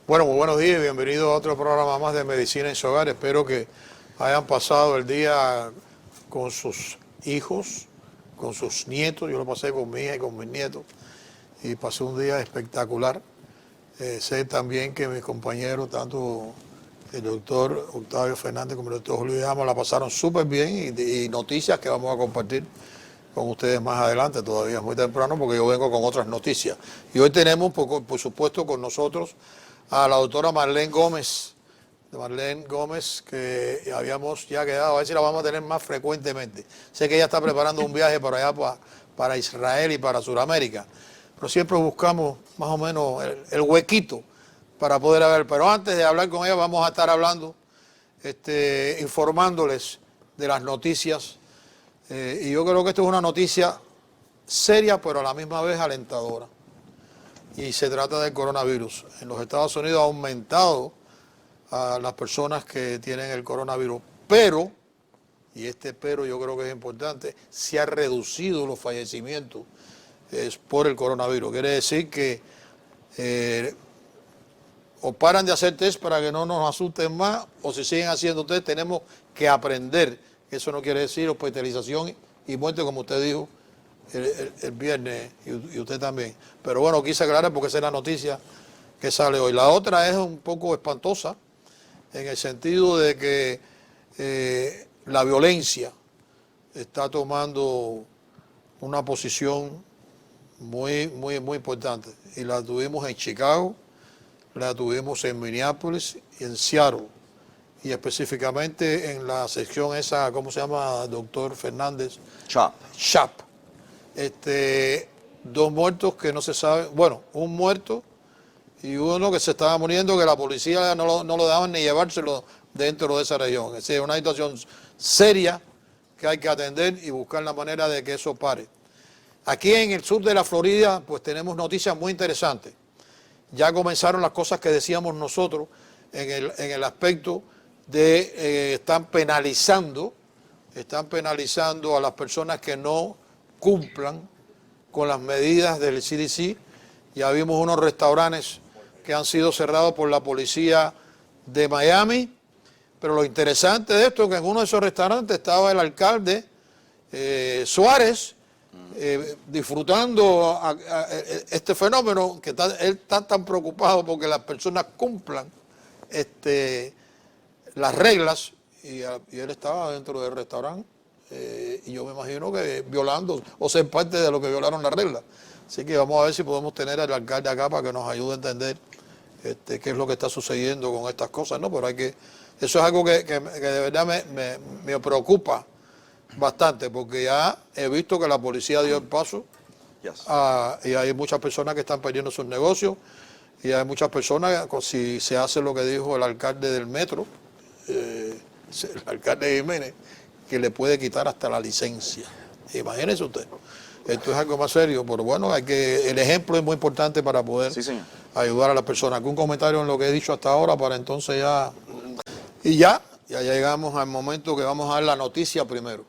Bueno, muy buenos días y bienvenidos a otro programa más de Medicina en su Hogar. Espero que hayan pasado el día con sus hijos, con sus nietos. Yo lo pasé con mi hija y con mis nietos y pasé un día espectacular. Sé también que mis compañeros, tanto el doctor Octavio Fernández como el doctor Julio Llama, la pasaron súper bien y noticias que vamos a compartir con ustedes más adelante. Todavía es muy temprano porque yo vengo con otras noticias. Y hoy tenemos, por supuesto, con nosotros a la doctora Marlene Gómez, que habíamos ya quedado, a ver si la vamos a tener más frecuentemente. Sé que ella está preparando un viaje para allá, para Israel y para Sudamérica, pero siempre buscamos más o menos el huequito para poder hablar. Pero antes de hablar con ella vamos a estar hablando, informándoles de las noticias, y yo creo que esto es una noticia seria, pero a la misma vez alentadora. Y se trata del coronavirus. En los Estados Unidos ha aumentado a las personas que tienen el coronavirus, pero, y este pero yo creo que es importante, se ha reducido los fallecimientos por el coronavirus. Quiere decir que o paran de hacer test para que no nos asusten más, o si siguen haciendo test tenemos que aprender. Eso no quiere decir hospitalización y muerte, como usted dijo el viernes, y usted también. Pero bueno, quise aclarar porque esa es la noticia que sale hoy. La otra es un poco espantosa, en el sentido de que la violencia está tomando una posición muy importante. Y la tuvimos en Chicago, la tuvimos en Minneapolis y en Seattle. Y específicamente en la sección esa, ¿cómo se llama, doctor Fernández? Chap. 2 muertos que no se sabe, bueno, un muerto y uno que se estaba muriendo, que la policía no lo dejaban ni llevárselo dentro de esa región. Es decir, una situación seria que hay que atender y buscar la manera de que eso pare. Aquí en el sur de la Florida, pues tenemos noticias muy interesantes. Ya comenzaron las cosas que decíamos nosotros en el aspecto de están penalizando a las personas que no cumplan con las medidas del CDC. Ya vimos unos restaurantes que han sido cerrados por la policía de Miami, pero lo interesante de esto es que en uno de esos restaurantes estaba el alcalde Suárez, disfrutando este fenómeno, que él está tan preocupado porque las personas cumplan las reglas, y él estaba dentro del restaurante, y yo me imagino que violando o ser parte de lo que violaron las reglas. Así que vamos a ver si podemos tener al alcalde acá para que nos ayude a entender qué es lo que está sucediendo con estas cosas, ¿no? Pero eso es algo que de verdad me preocupa bastante, porque ya he visto que la policía dio el paso, y hay muchas personas que están perdiendo sus negocios, y hay muchas personas, si se hace lo que dijo el alcalde del metro, el alcalde Jiménez, que le puede quitar hasta la licencia. Imagínese usted. Esto es algo más serio, pero bueno, el ejemplo es muy importante para poder ayudar a las personas. ¿Algún comentario en lo que he dicho hasta ahora para entonces ya? Y ya llegamos al momento que vamos a dar la noticia primero.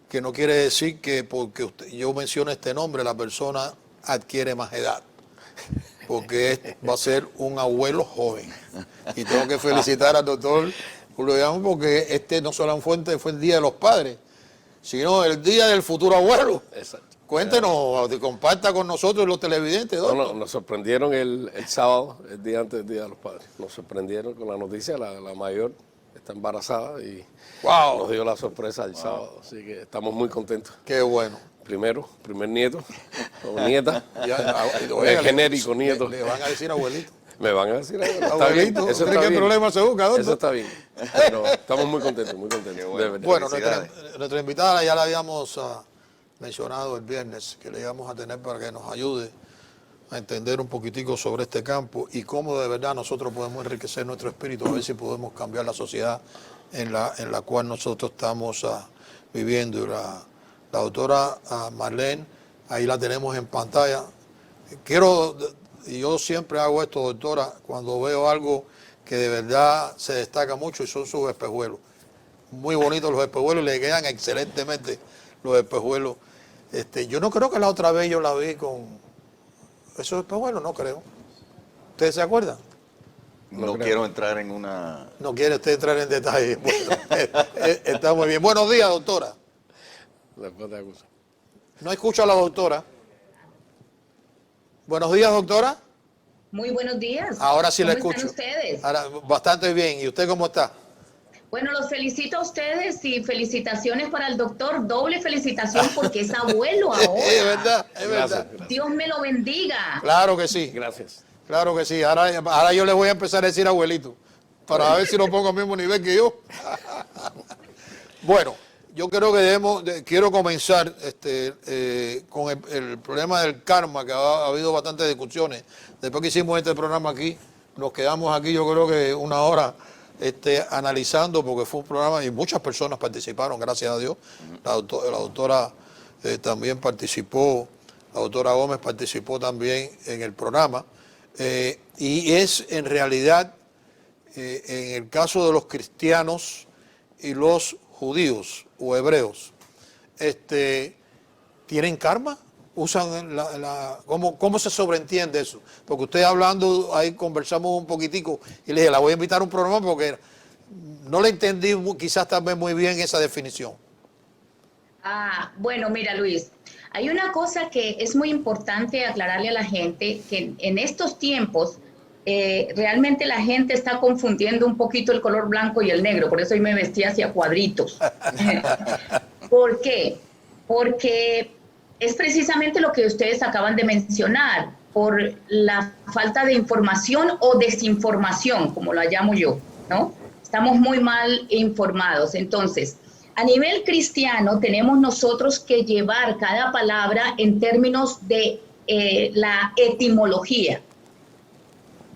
Que no quiere decir que porque yo menciono este nombre, la persona adquiere más edad. Porque va a ser un abuelo joven. Y tengo que felicitar al doctor Julio Llama, porque no solamente fue el Día de los Padres, sino el Día del futuro abuelo. Exacto. Cuéntenos, comparta con nosotros los televidentes, doctor. Bueno, nos sorprendieron el sábado, el día antes del Día de los Padres. Nos sorprendieron con la noticia, la mayor está embarazada y nos dio la sorpresa el sábado. Así que estamos muy contentos. Qué bueno. Primer nieto o nieta, es genérico nieto. Le van a decir abuelito. Me van a decir abuelito. Eso está bien. ¿Qué problema se busca, doctor? Eso está bien. Pero estamos muy contentos, muy contentos. Bueno, nuestra invitada ya la habíamos mencionado el viernes, que le íbamos a tener para que nos ayude a entender un poquitico sobre este campo y cómo de verdad nosotros podemos enriquecer nuestro espíritu, a ver si podemos cambiar la sociedad en la cual nosotros estamos viviendo. Y la doctora Marlene, ahí la tenemos en pantalla. Y yo siempre hago esto, doctora, cuando veo algo que de verdad se destaca mucho, y son sus espejuelos. Muy bonitos los espejuelos, le quedan excelentemente los espejuelos. Yo no creo que la otra vez yo la vi con esos espejuelos, no creo. ¿Ustedes se acuerdan? No quiero entrar en una... No quiere usted entrar en detalle. Bueno, está muy bien. Buenos días, doctora. No escucho a la doctora. Buenos días, doctora. Muy buenos días. Ahora sí la escucho. ¿Cómo están ustedes? Ahora, bastante bien. ¿Y usted cómo está? Bueno, los felicito a ustedes y felicitaciones para el doctor. Doble felicitación porque es abuelo ahora. Es verdad, es verdad. Gracias. Dios me lo bendiga. Claro que sí. Gracias. Claro que sí. Ahora yo le voy a empezar a decir abuelito, para ver si lo pongo al mismo nivel que yo. Bueno, yo creo que quiero comenzar con el problema del karma, que ha habido bastantes discusiones. Después que hicimos este programa aquí, nos quedamos aquí yo creo que una hora analizando, porque fue un programa y muchas personas participaron, gracias a Dios. La doctora también participó, la doctora Gómez participó también en el programa. Y es en realidad, en el caso de los cristianos y los judíos o hebreos, ¿tienen karma? ¿Usan ¿cómo se sobreentiende eso? Porque usted hablando, ahí conversamos un poquitico y le dije, la voy a invitar a un programa porque no le entendí quizás también muy bien esa definición. Bueno, mira, Luis, hay una cosa que es muy importante aclararle a la gente, que en estos tiempos realmente la gente está confundiendo un poquito el color blanco y el negro, por eso hoy me vestí hacia cuadritos. ¿Por qué? Porque es precisamente lo que ustedes acaban de mencionar, por la falta de información o desinformación, como la llamo yo, ¿no? Estamos muy mal informados. Entonces, a nivel cristiano tenemos nosotros que llevar cada palabra en términos de la etimología.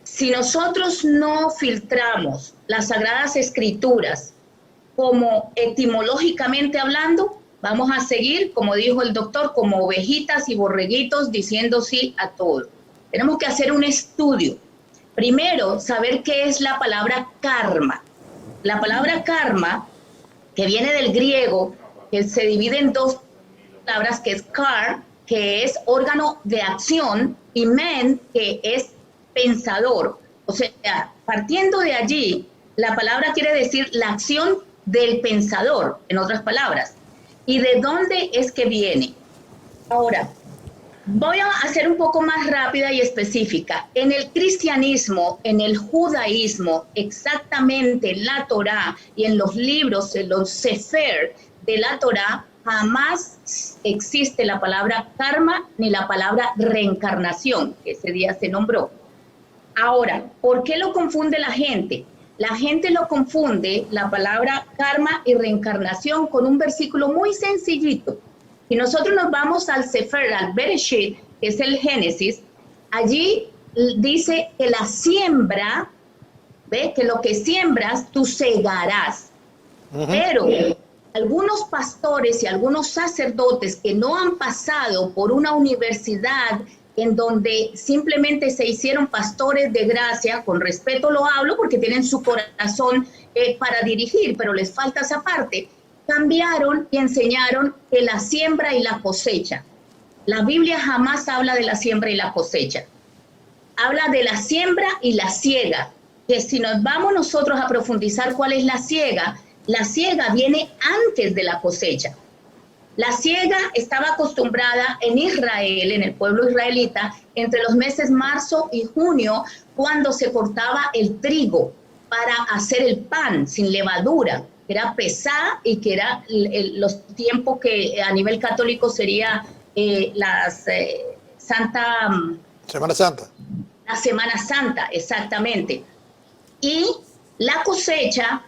Si nosotros no filtramos las Sagradas Escrituras como etimológicamente hablando, vamos a seguir, como dijo el doctor, como ovejitas y borreguitos diciendo sí a todo. Tenemos que hacer un estudio. Primero, saber qué es la palabra karma. La palabra karma, que viene del griego, que se divide en dos palabras, que es kar, que es órgano de acción, y men, que es pensador. O sea, partiendo de allí, la palabra quiere decir la acción del pensador, en otras palabras. ¿Y de dónde es que viene? Ahora, voy a hacer un poco más rápida y específica. En el cristianismo, en el judaísmo, exactamente en la Torá y en los libros, en los sefer de la Torá, jamás existe la palabra karma ni la palabra reencarnación, que ese día se nombró. Ahora, ¿por qué lo confunde la gente? La gente lo confunde, la palabra karma y reencarnación, con un versículo muy sencillito. Si nosotros nos vamos al Sefer, al Bereshit, que es el Génesis, allí dice que la siembra, ¿ve? Que lo que siembras, tú segarás. Pero algunos pastores y algunos sacerdotes que no han pasado por una universidad en donde simplemente se hicieron pastores de gracia, con respeto lo hablo porque tienen su corazón para dirigir, pero les falta esa parte, cambiaron y enseñaron que la siembra y la cosecha. La Biblia jamás habla de la siembra y la cosecha. Habla de la siembra y la siega, que si nos vamos nosotros a profundizar cuál es la siega viene antes de la cosecha. La siega estaba acostumbrada en Israel, en el pueblo israelita, entre los meses marzo y junio, cuando se cortaba el trigo para hacer el pan sin levadura, que era pesada y que era los tiempos que a nivel católico sería Semana Santa. La Semana Santa, exactamente. Y la cosecha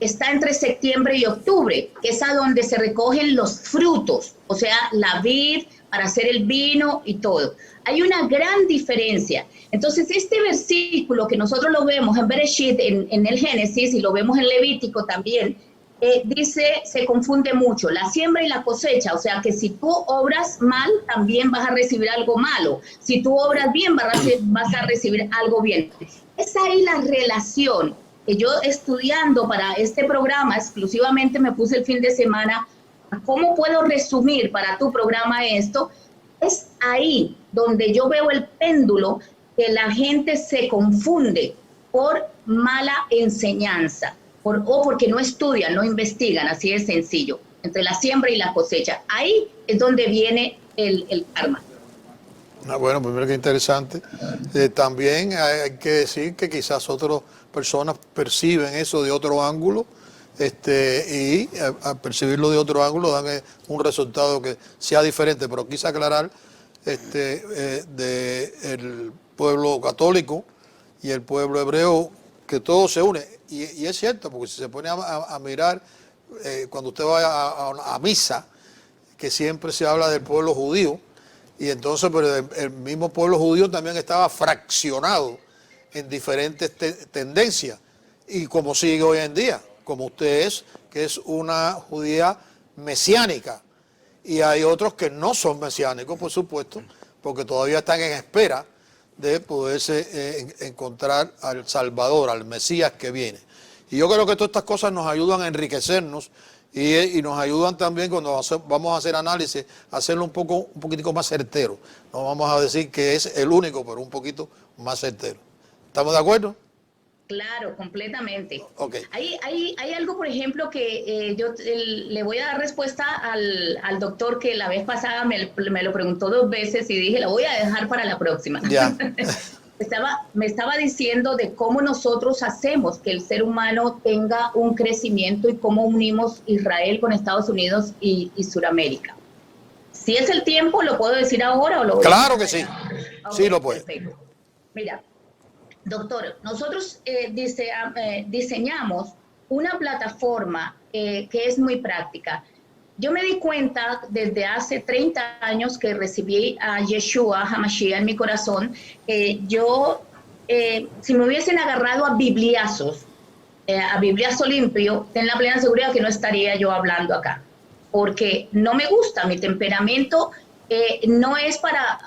está entre septiembre y octubre, que es a donde se recogen los frutos, o sea, la vid para hacer el vino y todo. Hay una gran diferencia. Entonces, este versículo que nosotros lo vemos en Bereshit, en el Génesis, y lo vemos en Levítico también, dice, se confunde mucho, la siembra y la cosecha, o sea, que si tú obras mal, también vas a recibir algo malo. Si tú obras bien, vas a recibir algo bien. Es ahí la relación que yo, estudiando para este programa, exclusivamente me puse el fin de semana, ¿cómo puedo resumir para tu programa esto? Es ahí donde yo veo el péndulo que la gente se confunde por mala enseñanza o porque no estudian, no investigan, así de sencillo, entre la siembra y la cosecha. Ahí es donde viene el karma. Bueno, primero que interesante. También hay que decir que quizás otras personas perciben eso de otro ángulo, y al percibirlo de otro ángulo dan un resultado que sea diferente. Pero quise aclarar del pueblo católico y el pueblo hebreo, que todo se une. Y es cierto, porque si se pone a mirar, cuando usted va a misa, que siempre se habla del pueblo judío, y entonces pero el mismo pueblo judío también estaba fraccionado en diferentes tendencias, y como sigue hoy en día, como usted es, que es una judía mesiánica, y hay otros que no son mesiánicos, por supuesto, porque todavía están en espera de poderse encontrar al Salvador, al Mesías que viene. Y yo creo que todas estas cosas nos ayudan a enriquecernos y nos ayudan también cuando vamos a hacer análisis, a hacerlo un poquitico más certero. No vamos a decir que es el único, pero un poquito más certero. ¿Estamos de acuerdo? Claro, completamente. Okay. Hay algo, por ejemplo, que yo le voy a dar respuesta al doctor que la vez pasada me lo preguntó 2 veces y dije, la voy a dejar para la próxima. Ya. Me estaba diciendo de cómo nosotros hacemos que el ser humano tenga un crecimiento y cómo unimos Israel con Estados Unidos y Sudamérica. Si es el tiempo, ¿lo puedo decir ahora o lo voy Claro a que sí. Okay, Sí lo puede. Perfecto. Mira, doctor, nosotros diseñamos una plataforma que es muy práctica. Yo me di cuenta desde hace 30 años que recibí a Yeshua HaMashiach en mi corazón, si me hubiesen agarrado a bibliazos limpio, ten la plena seguridad que no estaría yo hablando acá, porque no me gusta, mi temperamento no es para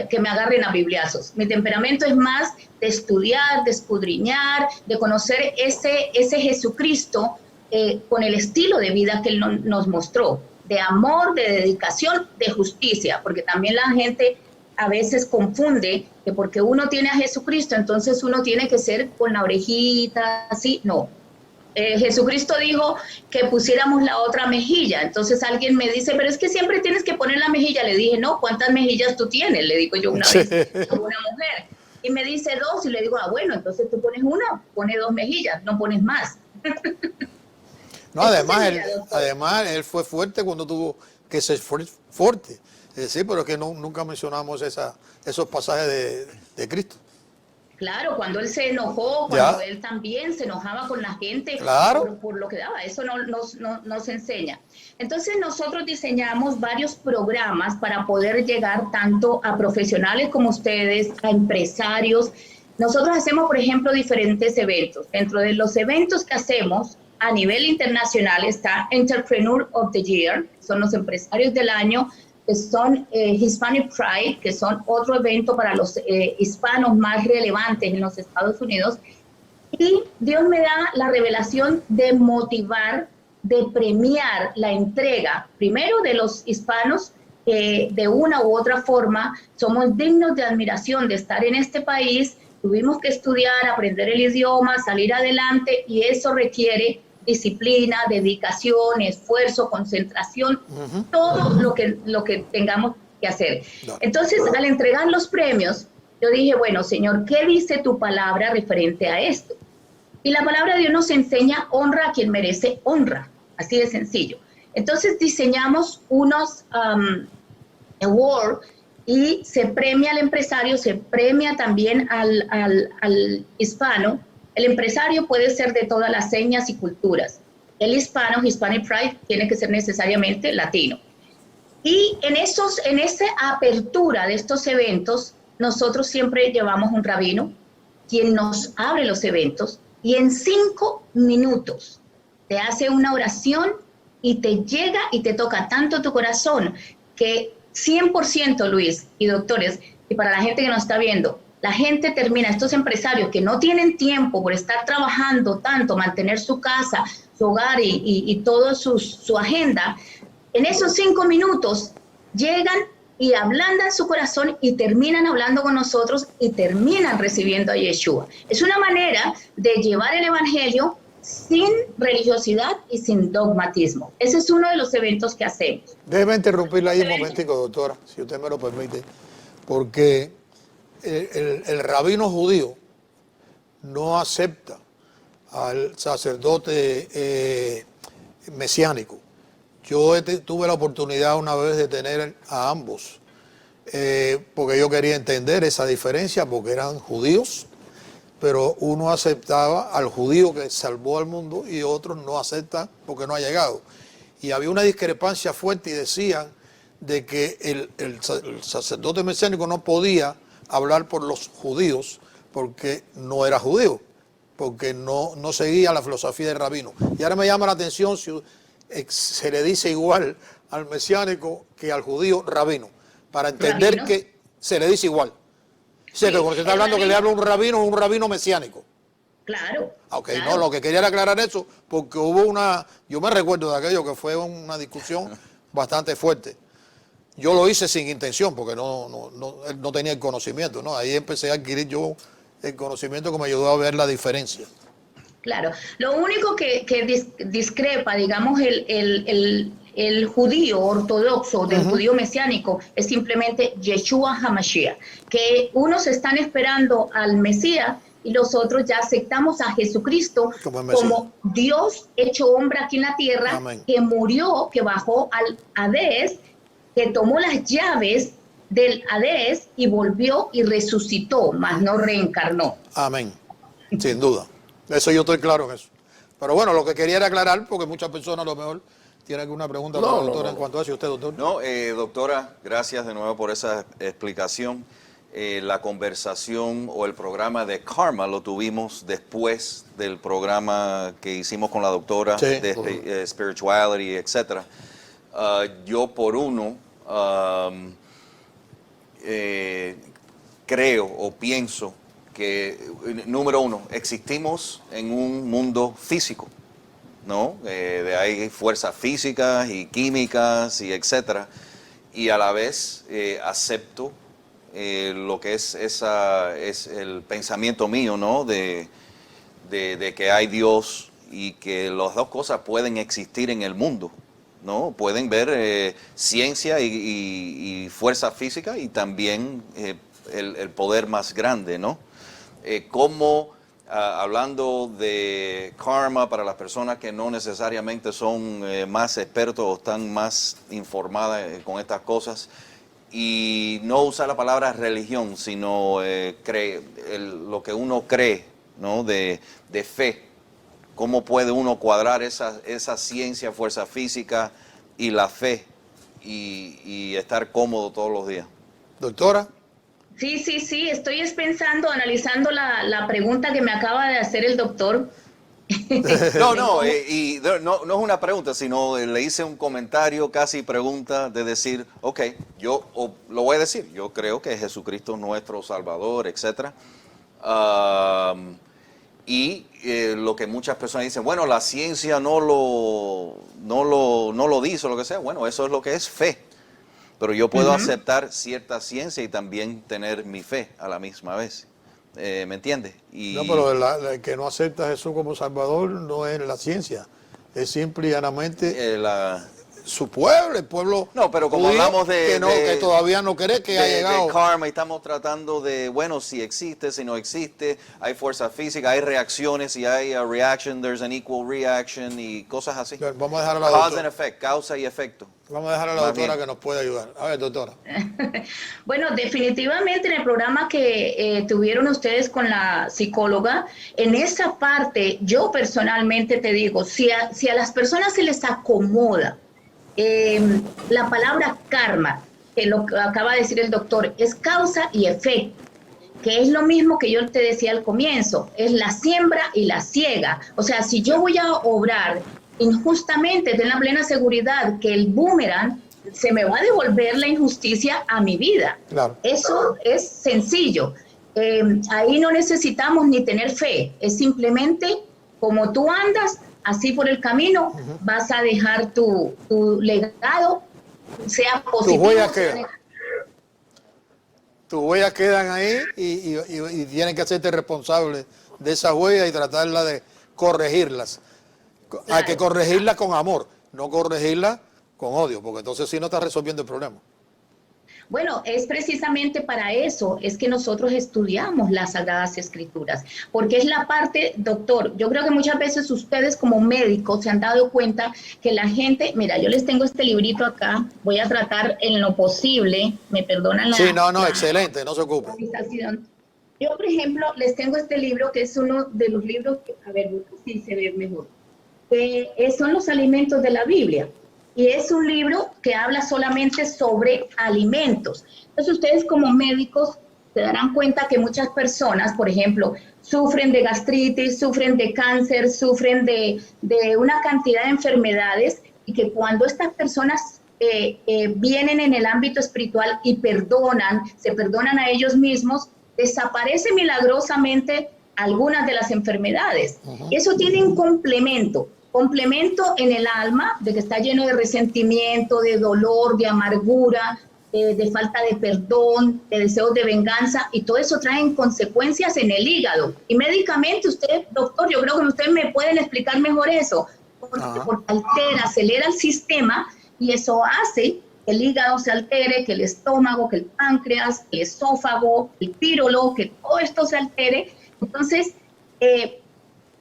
que me agarren a bibliazos. Mi temperamento es más de estudiar, de escudriñar, de conocer ese Jesucristo con el estilo de vida que Él nos mostró, de amor, de dedicación, de justicia, porque también la gente a veces confunde que porque uno tiene a Jesucristo, entonces uno tiene que ser con la orejita, así, no. Jesucristo dijo que pusiéramos la otra mejilla. Entonces alguien me dice, pero es que siempre tienes que poner la mejilla. Le dije, no, ¿cuántas mejillas tú tienes? Le digo yo una vez a una mujer. Y me dice 2 y le digo, bueno, entonces tú pones una, pone 2 mejillas, no pones más. No, además él fue fuerte cuando tuvo que ser fuerte. Es decir, pero es que nunca mencionamos esos pasajes de Cristo. Claro, cuando él se enojó, cuando él también se enojaba con la gente, claro, por lo que daba, eso no se enseña. Entonces nosotros diseñamos varios programas para poder llegar tanto a profesionales como ustedes, a empresarios. Nosotros hacemos, por ejemplo, diferentes eventos. Dentro de los eventos que hacemos a nivel internacional está Entrepreneur of the Year, son los empresarios del año, que son Hispanic Pride, que son otro evento para los hispanos más relevantes en los Estados Unidos. Y Dios me da la revelación de motivar, de premiar la entrega, primero de los hispanos, de una u otra forma somos dignos de admiración de estar en este país, tuvimos que estudiar, aprender el idioma, salir adelante, y eso requiere disciplina, dedicación, esfuerzo, concentración, todo lo que tengamos que hacer. Entonces, al entregar los premios, yo dije, bueno, Señor, ¿qué dice tu palabra referente a esto? Y la palabra de Dios nos enseña, honra a quien merece honra, así de sencillo. Entonces, diseñamos unos awards y se premia al empresario, se premia también al hispano. El empresario puede ser de todas las señas y culturas. El hispano, Hispanic Pride, tiene que ser necesariamente latino. Y en esa apertura de estos eventos, nosotros siempre llevamos un rabino, quien nos abre los eventos, y en 5 minutos te hace una oración y te llega y te toca tanto tu corazón que 100%, Luis y doctores, y para la gente que nos está viendo, la gente termina, estos empresarios que no tienen tiempo por estar trabajando tanto, mantener su casa, su hogar y todo su agenda, en esos 5 minutos llegan y ablandan su corazón y terminan hablando con nosotros y terminan recibiendo a Yeshua. Es una manera de llevar el evangelio sin religiosidad y sin dogmatismo. Ese es uno de los eventos que hacemos. Déjeme interrumpirla ahí un momentico, doctora, si usted me lo permite, porque el rabino judío no acepta al sacerdote mesiánico. Yo tuve la oportunidad una vez de tener a ambos, porque yo quería entender esa diferencia, porque eran judíos, pero uno aceptaba al judío que salvó al mundo y otros no aceptan porque no ha llegado. Y había una discrepancia fuerte y decían de que el sacerdote mesiánico no podía hablar por los judíos porque no era judío, porque no seguía la filosofía del rabino. Y ahora me llama la atención si se le dice igual al mesiánico que al judío rabino, para entender ¿rabino? Que se le dice igual. O sea, que cuando se está hablando que le habla un rabino mesiánico. Claro. Ok, claro. No, lo que quería era aclarar eso, porque hubo yo me recuerdo de aquello que fue una discusión bastante fuerte. Yo lo hice sin intención, porque no tenía el conocimiento, ¿no? Ahí empecé a adquirir yo el conocimiento que me ayudó a ver la diferencia. Claro, lo único que discrepa, digamos, el judío ortodoxo del judío mesiánico es simplemente Yeshua HaMashiach, que unos están esperando al Mesías y los otros ya aceptamos a Jesucristo como Dios hecho hombre aquí en la tierra. Amén. Que murió, que bajó al Hades, que tomó las llaves del Hades y volvió y resucitó, mas no reencarnó. Amén, sin duda. Eso yo estoy claro en eso. Pero bueno, lo que quería era aclarar, porque muchas personas a lo mejor tienen alguna pregunta para la doctora en cuanto a eso. ¿Usted, doctor? No, doctora, gracias de nuevo por esa explicación. La conversación o el programa de Karma lo tuvimos después del programa que hicimos con la doctora de Spirituality, etc. Yo por uno creo o pienso que, número uno, existimos en un mundo físico, ¿no? Hay fuerzas físicas y químicas y etcétera. Y a la vez acepto lo que es el pensamiento mío, ¿no? De que hay Dios y que las dos cosas pueden existir en el mundo, ¿no? Pueden ver ciencia y fuerza física y también el poder más grande, ¿no? Hablando de karma para las personas que no necesariamente son más expertos o están más informadas con estas cosas, y no usar la palabra religión, sino lo que uno cree, ¿no? De fe. ¿Cómo puede uno cuadrar esa ciencia, fuerza física y la fe y estar cómodo todos los días? Doctora. Sí, estoy pensando, analizando la pregunta que me acaba de hacer el doctor. No es una pregunta, sino le hice un comentario, casi pregunta, de decir, ok, lo voy a decir, yo creo que Jesucristo es nuestro Salvador, etc. Lo que muchas personas dicen, bueno, la ciencia no lo dice o lo que sea, bueno, eso es lo que es fe. Pero yo puedo aceptar cierta ciencia y también tener mi fe a la misma vez. ¿Me entiendes? No, pero el que no acepta a Jesús como Salvador no es la ciencia. Es simple y llanamente su pueblo, el pueblo. No, pero como hablamos que todavía no cree que ha llegado. De karma, y estamos tratando de, bueno, si existe, si no existe, hay fuerza física, hay reacciones, y hay a reaction, there's an equal reaction y cosas así. Vamos a dejar a la Cause doctora. and effect, causa y efecto. Vamos a dejar a la doctora que nos puede ayudar. A ver, doctora. Bueno, definitivamente en el programa que tuvieron ustedes con la psicóloga, en esa parte yo personalmente te digo, si a las personas se les acomoda la palabra karma, que lo acaba de decir el doctor, es causa y efecto, que es lo mismo que yo te decía al comienzo, es la siembra y la siega. O sea, si yo voy a obrar injustamente, ten la plena seguridad que el boomerang se me va a devolver la injusticia a mi vida. Claro. Eso es sencillo. Ahí no necesitamos ni tener fe, es simplemente como tú andas, así por el camino, vas a dejar tu legado, sea positivo. Tu huella queda. tus huellas quedan ahí y tienen que hacerte responsable de esas huellas y tratarla de corregirlas. Hay que corregirlas con amor, no corregirlas con odio, porque entonces sí no estás resolviendo el problema. Bueno, es precisamente para eso, es que nosotros estudiamos las Sagradas Escrituras, porque es la parte, doctor, yo creo que muchas veces ustedes como médicos se han dado cuenta que la gente, mira, yo les tengo este librito acá, voy a tratar en lo posible, me perdonan la... Sí, excelente, no se ocupe. Yo, por ejemplo, les tengo este libro, que es uno de los libros, que, a ver, sí se ve mejor, son los alimentos de la Biblia. Y es un libro que habla solamente sobre alimentos. Entonces ustedes como médicos se darán cuenta que muchas personas, por ejemplo, sufren de gastritis, sufren de cáncer, sufren de una cantidad de enfermedades, y que cuando estas personas vienen en el ámbito espiritual y se perdonan a ellos mismos, desaparece milagrosamente algunas de las enfermedades. Eso tiene un complemento en el alma, de que está lleno de resentimiento, de dolor, de amargura, de falta de perdón, de deseos de venganza, y todo eso trae consecuencias en el hígado. Y médicamente usted, doctor, yo creo que ustedes me pueden explicar mejor eso, porque acelera el sistema, y eso hace que el hígado se altere, que el estómago, que el páncreas, el esófago, el pírolo, que todo esto se altere. Entonces,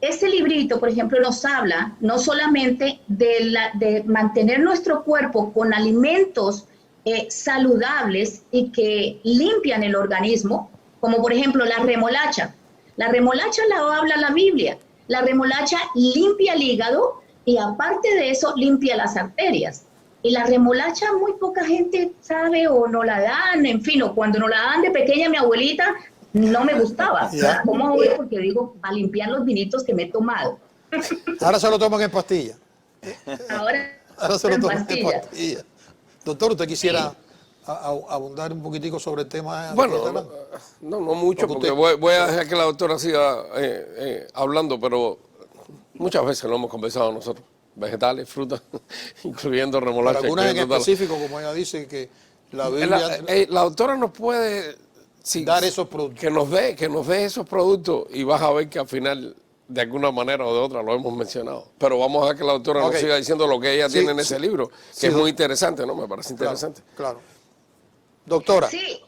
este librito, por ejemplo, nos habla no solamente de mantener nuestro cuerpo con alimentos saludables y que limpian el organismo, como por ejemplo la remolacha. La remolacha la habla la Biblia. La remolacha limpia el hígado y aparte de eso limpia las arterias. Y la remolacha muy poca gente sabe o no la dan, en fin, o cuando nos la dan de pequeña mi abuelita, no me gustaba. Ya. Como ahora, porque digo, a limpiar los vinitos que me he tomado. Ahora se lo toman en pastilla. Ahora se lo toman en pastilla. Doctor, ¿usted quisiera abundar un poquitico sobre el tema? Bueno, no mucho, porque voy a dejar que la doctora siga hablando, pero muchas veces lo hemos conversado nosotros. Vegetales, frutas, incluyendo remolacha. Para algunas en específico, como ella dice, que la Biblia... La doctora nos puede... dar esos productos. Que nos dé esos productos, y vas a ver que al final, de alguna manera o de otra, lo hemos mencionado. Pero vamos a dejar que la doctora nos siga diciendo lo que ella tiene en ese libro, que es muy interesante, ¿no? Me parece interesante. Claro. Doctora. Sí,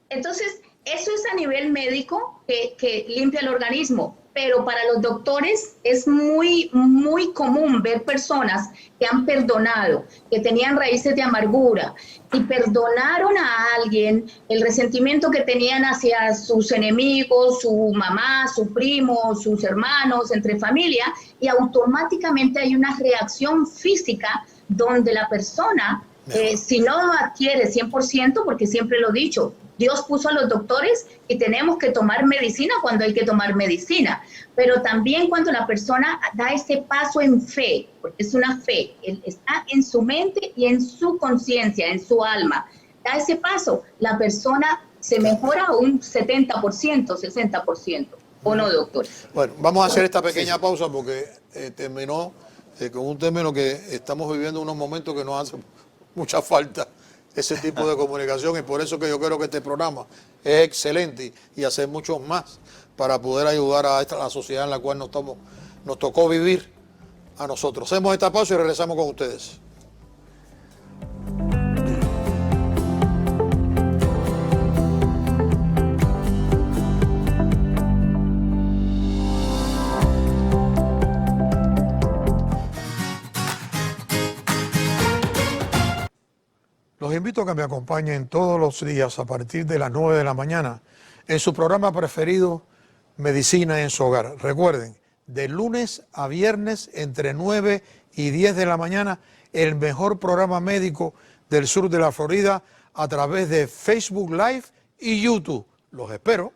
entonces, eso es a nivel médico que limpia el organismo, pero para los doctores es muy, muy común ver personas que han perdonado, que tenían raíces de amargura y perdonaron a alguien el resentimiento que tenían hacia sus enemigos, su mamá, su primo, sus hermanos, entre familia, y automáticamente hay una reacción física donde la persona, si no adquiere 100%, porque siempre lo he dicho, Dios puso a los doctores y tenemos que tomar medicina cuando hay que tomar medicina, pero también cuando la persona da ese paso en fe, porque es una fe, él está en su mente y en su conciencia, en su alma, da ese paso, la persona se mejora un 70%, 60%, ¿o no, doctor? Bueno, vamos a hacer esta pequeña pausa porque terminó con un término que estamos viviendo unos momentos que nos hace mucha falta ese tipo de comunicación, y por eso que yo creo que este programa es excelente y hacer muchos más para poder ayudar a la sociedad en la cual nos tocó vivir a nosotros. Hacemos esta pausa y regresamos con ustedes. Los invito a que me acompañen todos los días a partir de las 9 de la mañana en su programa preferido, Medicina en su Hogar. Recuerden, de lunes a viernes entre 9 y 10 de la mañana, el mejor programa médico del sur de la Florida a través de Facebook Live y YouTube. Los espero.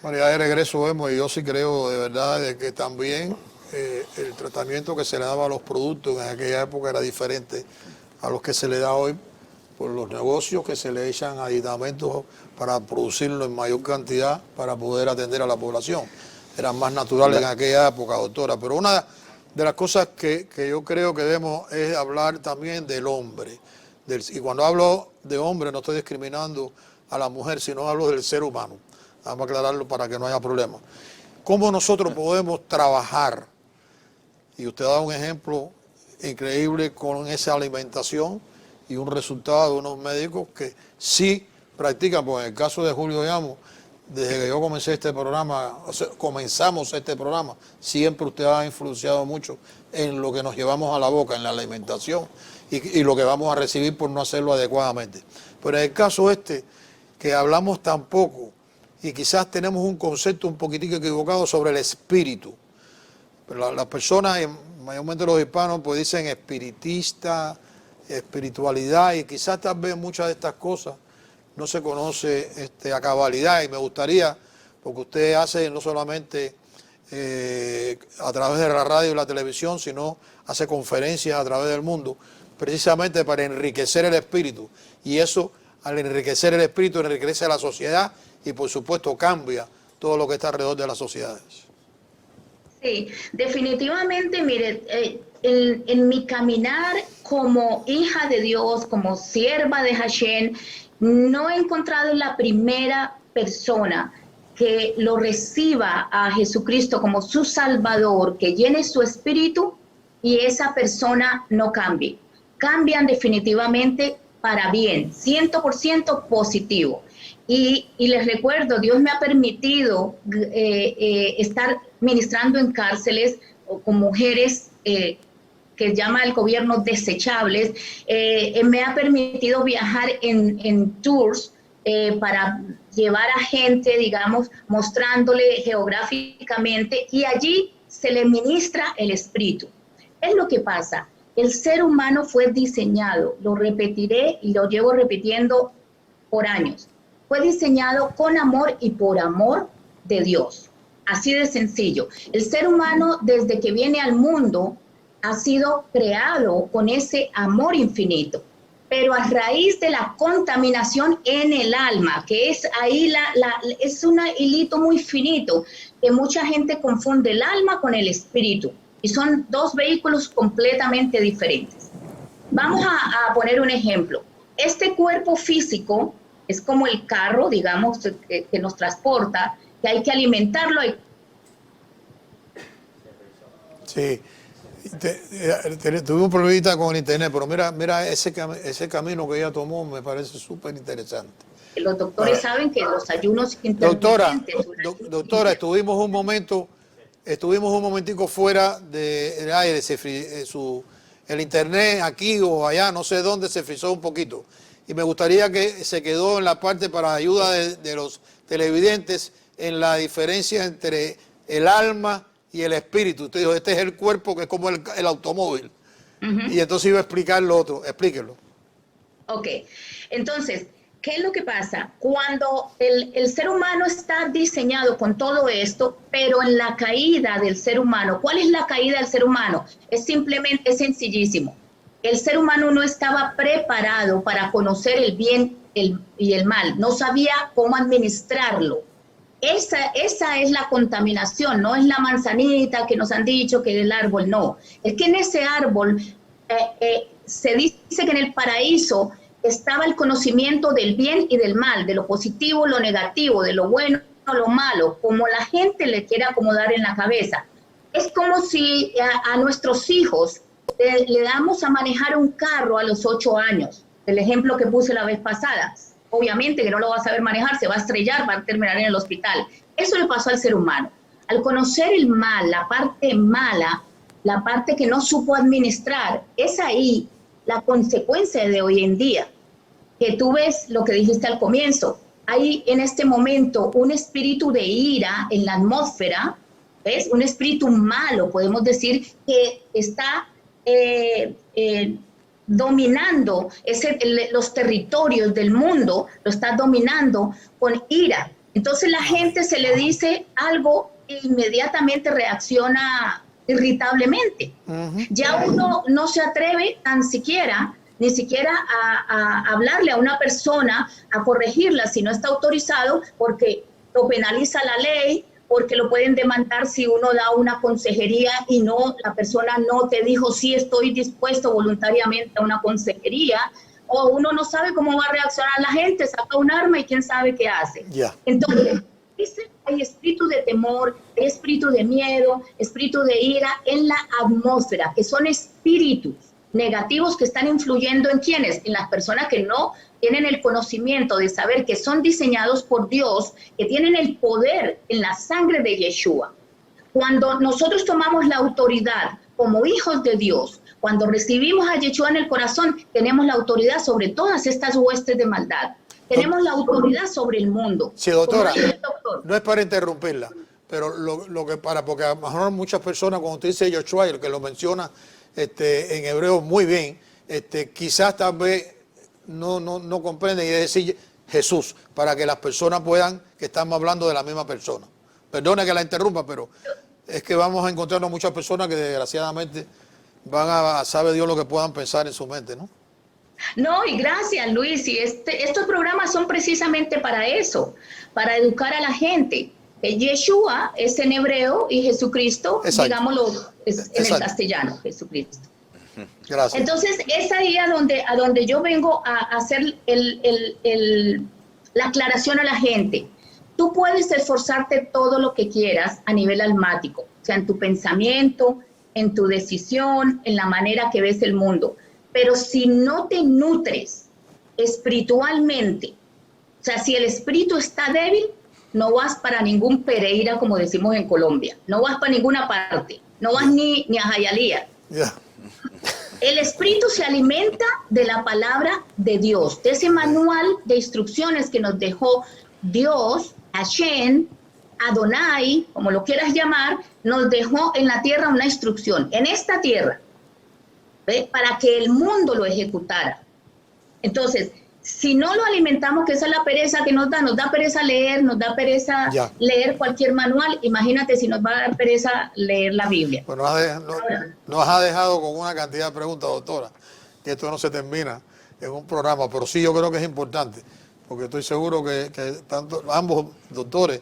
María, de regreso vemos, y yo sí creo de verdad de que también el tratamiento que se le daba a los productos en aquella época era diferente a los que se le da hoy por los negocios que se le echan aditamentos para producirlo en mayor cantidad para poder atender a la población. Eran más naturales en aquella época, doctora. Pero una de las cosas que yo creo que debemos es hablar también del hombre. Y cuando hablo de hombre no estoy discriminando a la mujer, sino hablo del ser humano. Vamos a aclararlo para que no haya problema. ¿Cómo nosotros podemos trabajar? Y usted da un ejemplo increíble con esa alimentación y un resultado de unos médicos que sí practican, pues en el caso de Julio Llamo, desde que yo comencé este programa, comenzamos este programa, siempre usted ha influenciado mucho en lo que nos llevamos a la boca, en la alimentación y lo que vamos a recibir por no hacerlo adecuadamente. Pero en el caso que hablamos tan poco y quizás tenemos un concepto un poquitico equivocado sobre el espíritu. Pero las personas, mayormente los hispanos, pues dicen espiritista, espiritualidad, y quizás tal vez muchas de estas cosas no se conoce a cabalidad, y me gustaría, porque usted hace no solamente a través de la radio y la televisión, sino hace conferencias a través del mundo, precisamente para enriquecer el espíritu, y eso, al enriquecer el espíritu, enriquece a la sociedad y por supuesto cambia todo lo que está alrededor de las sociedades. Sí, definitivamente, mire, en mi caminar como hija de Dios, como sierva de Hashem, no he encontrado la primera persona que lo reciba a Jesucristo como su Salvador, que llene su espíritu y esa persona no cambie. Cambian definitivamente para bien, 100% positivo. Y les recuerdo, Dios me ha permitido estar ministrando en cárceles con mujeres que llama el gobierno desechables. Me ha permitido viajar en tours para llevar a gente, digamos, mostrándole geográficamente, y allí se le ministra el espíritu. Es lo que pasa. El ser humano fue diseñado, lo repetiré y lo llevo repitiendo por años. Fue diseñado con amor y por amor de Dios. Así de sencillo. El ser humano, desde que viene al mundo, ha sido creado con ese amor infinito. Pero a raíz de la contaminación en el alma, que es ahí es un hilito muy finito, que mucha gente confunde el alma con el espíritu. Y son dos vehículos completamente diferentes. Vamos a poner un ejemplo. Este cuerpo físico es como el carro, digamos, que nos transporta, que hay que alimentarlo. Sí, tuve un problemita con el internet, pero mira ese camino que ella tomó me parece súper interesante. Los doctores saben que los ayunos intermitentes... Doctora, estuvimos un momentico fuera del aire, el internet aquí o allá, no sé dónde, se frizó un poquito. Y me gustaría que se quedó en la parte para ayuda de los televidentes en la diferencia entre el alma y el espíritu. Usted dijo, este es el cuerpo que es como el automóvil. Y entonces iba a explicar lo otro. Explíquelo. Ok. Entonces, ¿qué es lo que pasa? Cuando el ser humano está diseñado con todo esto, pero en la caída del ser humano, ¿cuál es la caída del ser humano? Es sencillísimo. El ser humano no estaba preparado para conocer el bien y el mal, no sabía cómo administrarlo. Esa es la contaminación, no es la manzanita que nos han dicho que es el árbol, no. Es que en ese árbol se dice que en el paraíso estaba el conocimiento del bien y del mal, de lo positivo, lo negativo, de lo bueno, lo malo, como la gente le quiere acomodar en la cabeza. Es como si a nuestros hijos le damos a manejar un carro a los 8 años, el ejemplo que puse la vez pasada. Obviamente que no lo va a saber manejar, se va a estrellar, va a terminar en el hospital. Eso le pasó al ser humano. Al conocer el mal, la parte mala, la parte que no supo administrar, es ahí la consecuencia de hoy en día. Que tú ves lo que dijiste al comienzo, hay en este momento un espíritu de ira en la atmósfera, ¿ves? Un espíritu malo, podemos decir, que está dominando los territorios del mundo, lo está dominando con ira. Entonces la gente se le dice algo e inmediatamente reacciona irritablemente. Ya uno no se atreve ni siquiera a hablarle a una persona, a corregirla si no está autorizado, porque lo penaliza la ley, porque lo pueden demandar si uno da una consejería y la persona no te dijo sí estoy dispuesto voluntariamente a una consejería, o uno no sabe cómo va a reaccionar la gente, saca un arma y quién sabe qué hace. Entonces, hay espíritu de temor, hay espíritu de miedo, espíritu de ira en la atmósfera, que son espíritus negativos que están influyendo en ¿quiénes? En las personas que no tienen el conocimiento de saber que son diseñados por Dios, que tienen el poder en la sangre de Yeshua. Cuando nosotros tomamos la autoridad como hijos de Dios, cuando recibimos a Yeshua en el corazón, tenemos la autoridad sobre todas estas huestes de maldad. Tenemos la autoridad sobre el mundo. Sí, doctora, no es para interrumpirla, pero porque a lo mejor muchas personas, cuando usted dice Yeshua, el que lo menciona en hebreo muy bien, quizás tal vez no comprenden y decir Jesús, para que las personas puedan, que estamos hablando de la misma persona. Perdone que la interrumpa, pero es que vamos a encontrarnos muchas personas que desgraciadamente van a saber Dios lo que puedan pensar en su mente, ¿no? No, y gracias, Luis. Y estos programas son precisamente para eso, para educar a la gente. Yeshua es en hebreo y Jesucristo, digámoslo, es en el castellano, Jesucristo. Gracias. Entonces, es ahí a donde yo vengo a hacer la aclaración a la gente. Tú puedes esforzarte todo lo que quieras a nivel almático, o sea, en tu pensamiento, en tu decisión, en la manera que ves el mundo. Pero si no te nutres espiritualmente, o sea, si el espíritu está débil, no vas para ningún Pereira, como decimos en Colombia. No vas para ninguna parte. No vas ni a Jayalía. El espíritu se alimenta de la palabra de Dios, de ese manual de instrucciones que nos dejó Dios, Hashem, Adonai, como lo quieras llamar, nos dejó en la tierra una instrucción, en esta tierra, ¿ve? Para que el mundo lo ejecutara. Entonces, si no lo alimentamos, que esa es la pereza que nos da pereza leer, nos da pereza leer cualquier manual, imagínate si nos va a dar pereza leer la Biblia. Pues nos ha dejado con una cantidad de preguntas, doctora, que esto no se termina en un programa, pero sí yo creo que es importante, porque estoy seguro que tanto ambos doctores,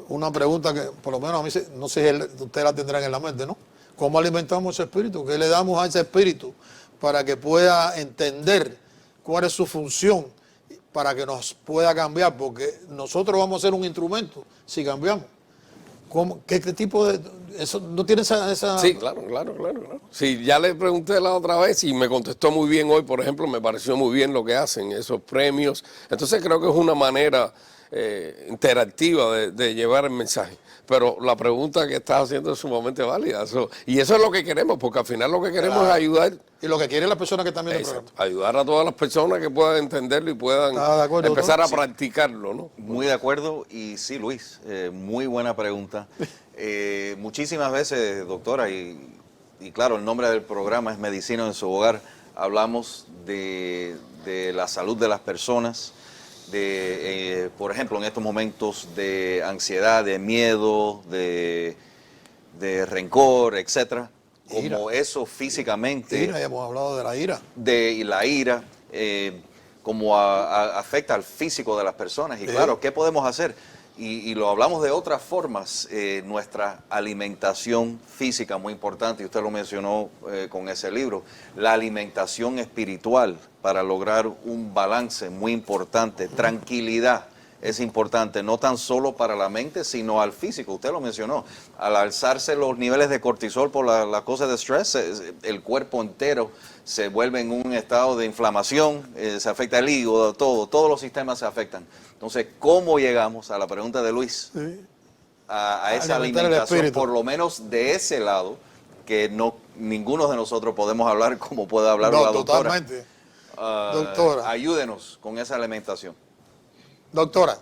una pregunta que por lo menos a mí, no sé si ustedes la tendrán en la mente, ¿no? ¿Cómo alimentamos ese espíritu? ¿Qué le damos a ese espíritu para que pueda entender cuál es su función, para que nos pueda cambiar? Porque nosotros vamos a ser un instrumento si cambiamos. ¿Qué tipo de...? Eso no tiene esa... Sí, claro. Sí, ya le pregunté la otra vez y me contestó muy bien hoy, por ejemplo, me pareció muy bien lo que hacen, esos premios. Entonces creo que es una manera interactiva de llevar el mensaje. Pero la pregunta que estás haciendo es sumamente válida. Y eso es lo que queremos, porque al final lo que queremos es ayudar. Y lo que quieren las personas que están viendo el programa. Ayudar a todas las personas que puedan entenderlo y puedan empezar a practicarlo, ¿no? Muy de acuerdo. Y sí, Luis, muy buena pregunta. Muchísimas veces, doctora, y claro, el nombre del programa es Medicina en su Hogar, hablamos de la salud de las personas, por ejemplo, en estos momentos de ansiedad, de miedo, de rencor, etcétera, como eso físicamente. Ira, ya hemos hablado de la ira. Y la ira, como afecta al físico de las personas. Y claro, ¿qué podemos hacer? Y lo hablamos de otras formas, nuestra alimentación física, muy importante, y usted lo mencionó con ese libro, la alimentación espiritual para lograr un balance muy importante, tranquilidad es importante, no tan solo para la mente, sino al físico, usted lo mencionó, al alzarse los niveles de cortisol por la cosa de estrés, el cuerpo entero se vuelve en un estado de inflamación, se afecta el hígado, todos los sistemas se afectan. Entonces, ¿cómo llegamos a la pregunta de Luis? Sí. A esa alimentación, por lo menos de ese lado, que ninguno de nosotros podemos hablar como puede hablar la doctora. Totalmente. Doctora. Ayúdenos con esa alimentación. Doctora.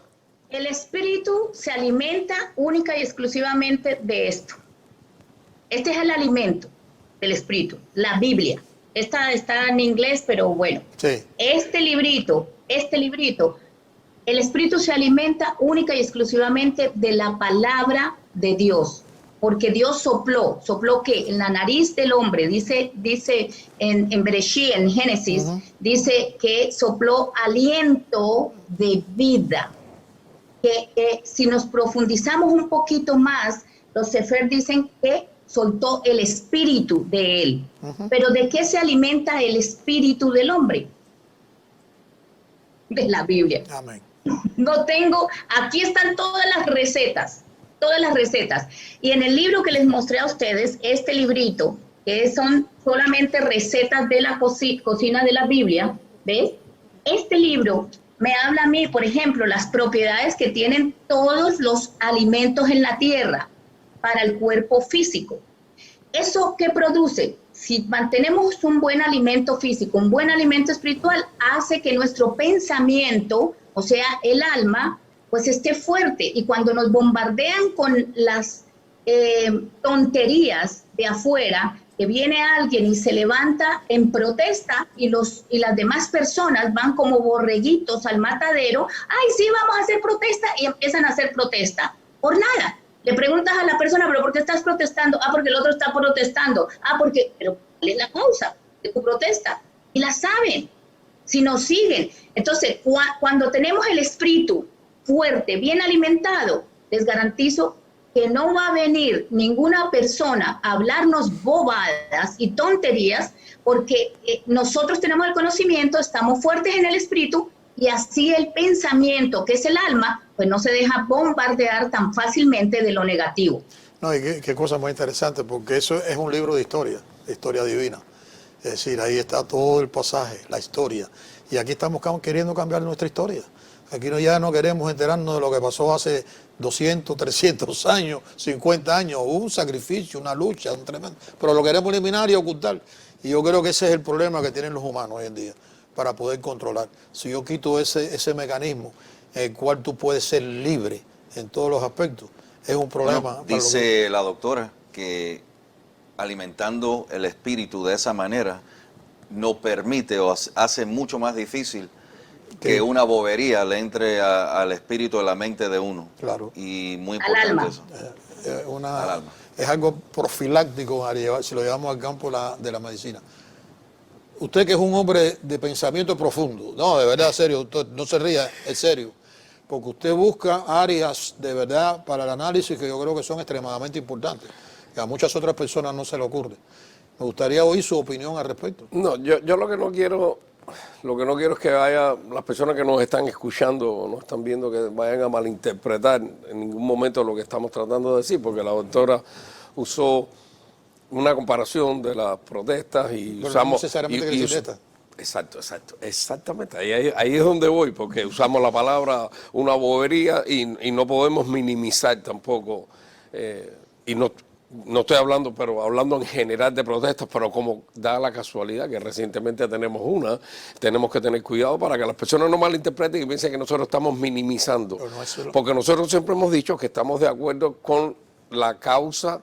El espíritu se alimenta única y exclusivamente de esto. Este es el alimento del espíritu, la Biblia. esta está en inglés, pero bueno. Sí. Este librito, el espíritu se alimenta única y exclusivamente de la palabra de Dios, porque Dios sopló que en la nariz del hombre, dice en Bereshit, en Génesis, dice que sopló aliento de vida. Que si nos profundizamos un poquito más, los Sefer dicen que soltó el espíritu de él. Pero ¿de qué se alimenta el espíritu del hombre? De la Biblia. Amén. No tengo, aquí están todas las recetas. Y en el libro que les mostré a ustedes, este librito, que son solamente recetas de la cocina de la Biblia, ¿ves? Este libro me habla a mí, por ejemplo, las propiedades que tienen todos los alimentos en la tierra para el cuerpo físico. ¿Eso qué produce? Si mantenemos un buen alimento físico, un buen alimento espiritual, hace que nuestro pensamiento, o sea, el alma, pues esté fuerte. Y cuando nos bombardean con las tonterías de afuera, que viene alguien y se levanta en protesta y las demás personas van como borreguitos al matadero, ay, sí, vamos a hacer protesta, y empiezan a hacer protesta por nada. Le preguntas a la persona, ¿pero por qué estás protestando? Ah, porque el otro está protestando. Ah, pero ¿cuál es la causa de tu protesta? Y la saben, si nos siguen. Entonces, cuando tenemos el espíritu fuerte, bien alimentado, les garantizo que no va a venir ninguna persona a hablarnos bobadas y tonterías, porque nosotros tenemos el conocimiento, estamos fuertes en el espíritu, y así el pensamiento, que es el alma, pues no se deja bombardear tan fácilmente de lo negativo. No, y qué cosa muy interesante, porque eso es un libro de historia divina. Es decir, ahí está todo el pasaje, la historia. Y aquí estamos queriendo cambiar nuestra historia. Aquí ya no queremos enterarnos de lo que pasó hace 200, 300 años, 50 años. Hubo un sacrificio, una lucha, un tremendo. Pero lo queremos eliminar y ocultar. Y yo creo que ese es el problema que tienen los humanos hoy en día, para poder controlar. Si yo quito ese mecanismo en el cual tú puedes ser libre en todos los aspectos, es un problema. Bueno, dice la doctora que alimentando el espíritu de esa manera no permite o hace mucho más difícil que una bobería le entre al espíritu de la mente de uno. Claro. Y muy importante eso. Al alma. Es algo profiláctico si lo llevamos al campo de la medicina. Usted que es un hombre de pensamiento profundo, no, de verdad, serio, doctor, no se ría, es serio, porque usted busca áreas de verdad para el análisis que yo creo que son extremadamente importantes, que a muchas otras personas no se le ocurre. Me gustaría oír su opinión al respecto. No, yo lo que no quiero es que las personas que nos están escuchando o nos están viendo, que vayan a malinterpretar en ningún momento lo que estamos tratando de decir, porque la doctora usó una comparación de las protestas y pero usamos... No necesariamente bicicleta. Exactamente. Ahí es donde voy, porque usamos la palabra una bobería y no podemos minimizar tampoco, y no estoy hablando, pero hablando en general de protestas, pero como da la casualidad que recientemente tenemos una, tenemos que tener cuidado para que las personas no malinterpreten y piensen que nosotros estamos minimizando. Porque nosotros siempre hemos dicho que estamos de acuerdo con la causa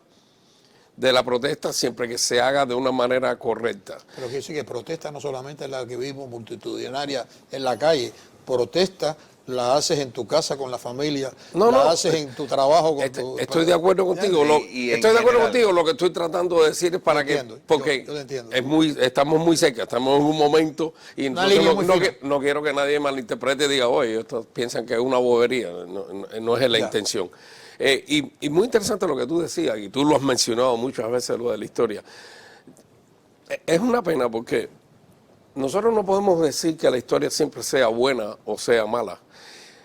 de la protesta siempre que se haga de una manera correcta. Pero quiere decir que protesta no solamente es la que vimos multitudinaria en la calle, protesta la haces en tu casa con la familia, haces en tu trabajo con estoy de acuerdo contigo. Estoy de acuerdo contigo. Lo que estoy tratando de decir es para que, porque estamos muy cerca, estamos en un momento y entonces no quiero que nadie malinterprete y diga, oye, estos piensan que es una bobería, no es la intención. Y muy interesante lo que tú decías, y tú lo has mencionado muchas veces, lo de la historia. Es una pena porque nosotros no podemos decir que la historia siempre sea buena o sea mala.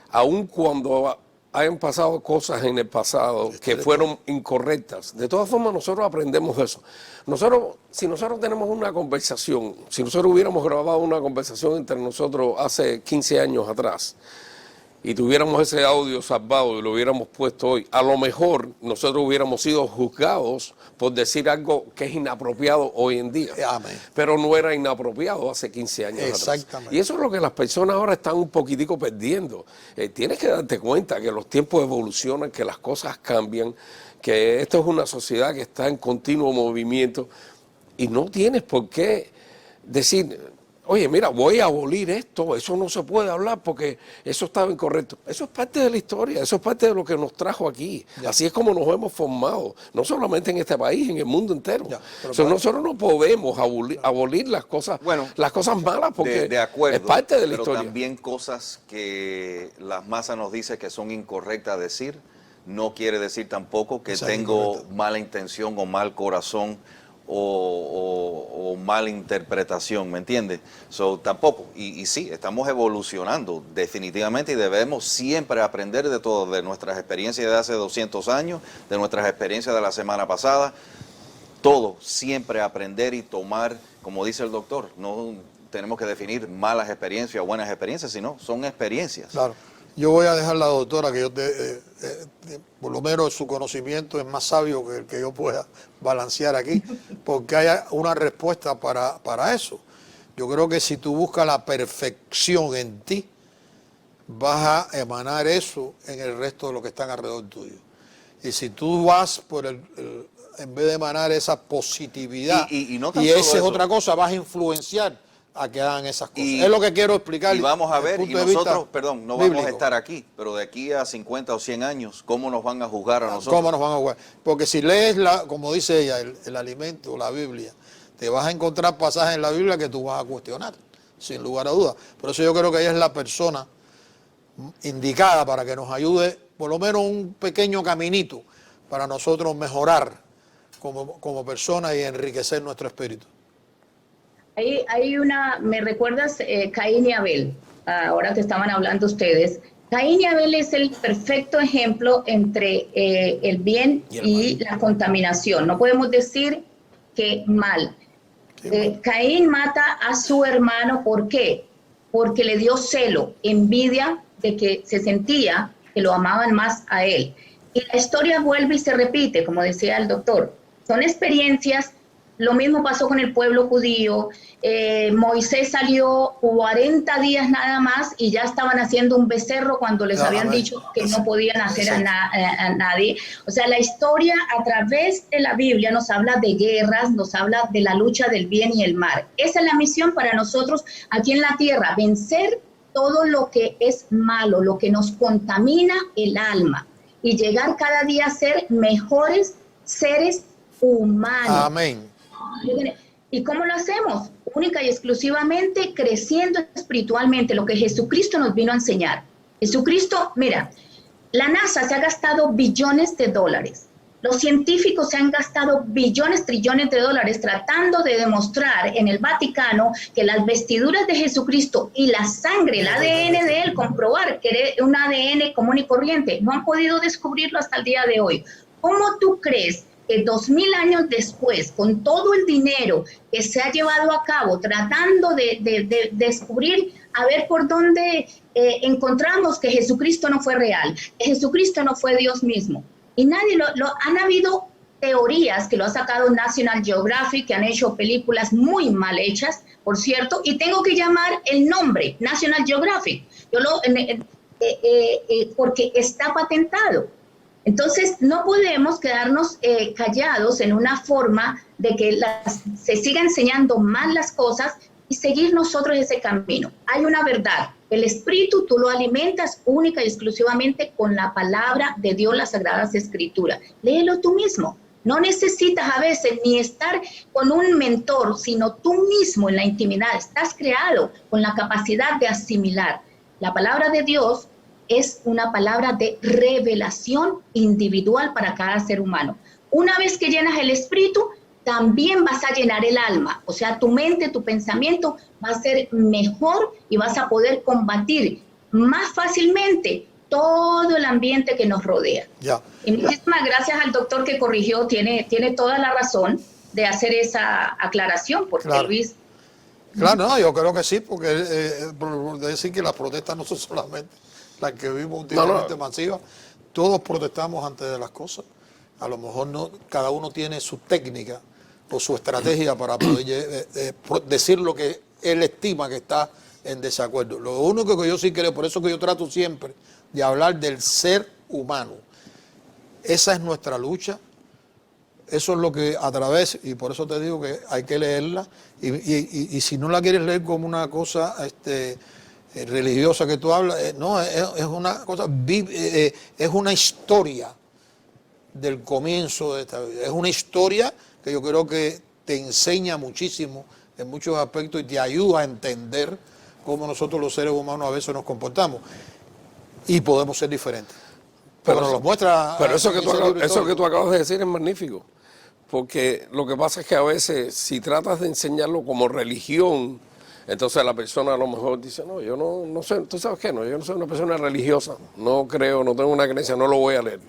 Aun cuando hayan pasado cosas en el pasado que fueron incorrectas, de todas formas nosotros aprendemos de eso. Si nosotros tenemos una conversación, si nosotros hubiéramos grabado una conversación entre nosotros hace 15 años atrás, y tuviéramos ese audio salvado y lo hubiéramos puesto hoy, a lo mejor nosotros hubiéramos sido juzgados por decir algo que es inapropiado hoy en día. Amén. Pero no era inapropiado hace 15 años atrás. Y eso es lo que las personas ahora están un poquitico perdiendo. Tienes que darte cuenta que los tiempos evolucionan, que las cosas cambian, que esto es una sociedad que está en continuo movimiento y no tienes por qué decir, oye, mira, voy a abolir esto, eso no se puede hablar porque eso estaba incorrecto. Eso es parte de la historia, eso es parte de lo que nos trajo aquí. Ya. Así es como nos hemos formado, no solamente en este país, en el mundo entero. Ya, pero Nosotros no podemos abolir las cosas, Bueno, las cosas malas porque de acuerdo, es parte de la pero historia. también cosas que las masas nos dicen que son incorrectas decir, no quiere decir tampoco que Esa es tengo incorrecta. mala intención o mal corazón o mala interpretación, ¿me entiendes? So, tampoco, y sí, estamos evolucionando definitivamente y debemos siempre aprender de todo, de nuestras experiencias de hace 200 años, de nuestras experiencias de la semana pasada, todo, siempre aprender y tomar, como dice el doctor, no tenemos que definir malas experiencias o buenas experiencias, sino son experiencias. Claro. Yo voy a dejar a la doctora que por lo menos su conocimiento es más sabio que el que yo pueda balancear aquí, porque hay una respuesta para eso. Yo creo que si tú buscas la perfección en ti, vas a emanar eso en el resto de los que están alrededor tuyo. Y si tú vas por en vez de emanar esa positividad, Y no tan y solo esa es eso. otra cosa, vas a influenciar a que hagan esas cosas. Y- Es lo que quiero explicar. Y vamos a desde el ver, y punto de vista nosotros, perdón, no vamos a bíblico. estar aquí, pero de aquí a 50 o 100 años, ¿cómo nos van a juzgar a nosotros? ¿Cómo nos van a jugar? Porque si lees, como dice ella, el alimento, la Biblia, te vas a encontrar pasajes en la Biblia que tú vas a cuestionar, sin lugar a dudas. Por eso yo creo que ella es la persona indicada para que nos ayude, por lo menos un pequeño caminito, para nosotros mejorar como personas y enriquecer nuestro espíritu. Me recuerdas Caín y Abel, ahora que estaban hablando ustedes. Caín y Abel es el perfecto ejemplo entre el bien y la contaminación. No podemos decir que mal. Caín mata a su hermano, ¿por qué? Porque le dio celo, envidia de que se sentía que lo amaban más a él. Y la historia vuelve y se repite, como decía el doctor. Son experiencias. Lo mismo pasó con el pueblo judío. Moisés salió 40 días nada más y ya estaban haciendo un becerro cuando les habían dicho que no podían hacer a nadie. O sea, la historia a través de la Biblia nos habla de guerras, nos habla de la lucha del bien y el mal. Esa es la misión para nosotros aquí en la tierra, vencer todo lo que es malo, lo que nos contamina el alma y llegar cada día a ser mejores seres humanos. Amén. ¿Y cómo lo hacemos? Única y exclusivamente creciendo espiritualmente, lo que Jesucristo nos vino a enseñar. Jesucristo, mira, la NASA se ha gastado billones de dólares. Los científicos se han gastado billones, trillones de dólares tratando de demostrar en el Vaticano que las vestiduras de Jesucristo y la sangre, el ADN de él, comprobar que era un ADN común y corriente. No han podido descubrirlo hasta el día de hoy. ¿Cómo tú crees que 2000 años después, con todo el dinero que se ha llevado a cabo, tratando de descubrir, a ver por dónde encontramos que Jesucristo no fue real, que Jesucristo no fue Dios mismo? Y nadie han habido teorías que lo ha sacado National Geographic, que han hecho películas muy mal hechas, por cierto, y tengo que llamar el nombre, National Geographic, porque está patentado. Entonces, no podemos quedarnos callados en una forma de que se siga enseñando mal las cosas y seguir nosotros ese camino. Hay una verdad. El espíritu tú lo alimentas única y exclusivamente con la palabra de Dios, las Sagradas Escrituras. Léelo tú mismo. No necesitas a veces ni estar con un mentor, sino tú mismo en la intimidad. Estás creado con la capacidad de asimilar. La palabra de Dios es una palabra de revelación individual para cada ser humano. Una vez que llenas el espíritu, también vas a llenar el alma. O sea, tu mente, tu pensamiento va a ser mejor y vas a poder combatir más fácilmente todo el ambiente que nos rodea. Ya. Y muchísimas gracias al doctor que corrigió. Tiene toda la razón de hacer esa aclaración, porque Claro. Luis... Claro, no, yo creo que sí, porque por decir que las protestas no son solamente las que vimos últimamente masivas, todos protestamos antes de las cosas. A lo mejor no, cada uno tiene su técnica o su estrategia para poder decir lo que él estima que está en desacuerdo. Lo único que yo sí creo, por eso que yo trato siempre de hablar del ser humano. Esa es nuestra lucha. Eso es lo que a través, y por eso te digo que hay que leerla, y si no la quieres leer como una cosa religiosa que tú hablas, no, es una cosa, es una historia del comienzo de esta vida. Es una historia que yo creo que te enseña muchísimo en muchos aspectos y te ayuda a entender cómo nosotros los seres humanos a veces nos comportamos y podemos ser diferentes. Pero nos lo muestra. Pero eso que tú acabas de decir es magnífico, porque lo que pasa es que a veces si tratas de enseñarlo como religión, entonces la persona a lo mejor dice, no, yo no sé, ¿tú sabes qué? No, yo no soy una persona religiosa, no creo, no tengo una creencia, no lo voy a leer.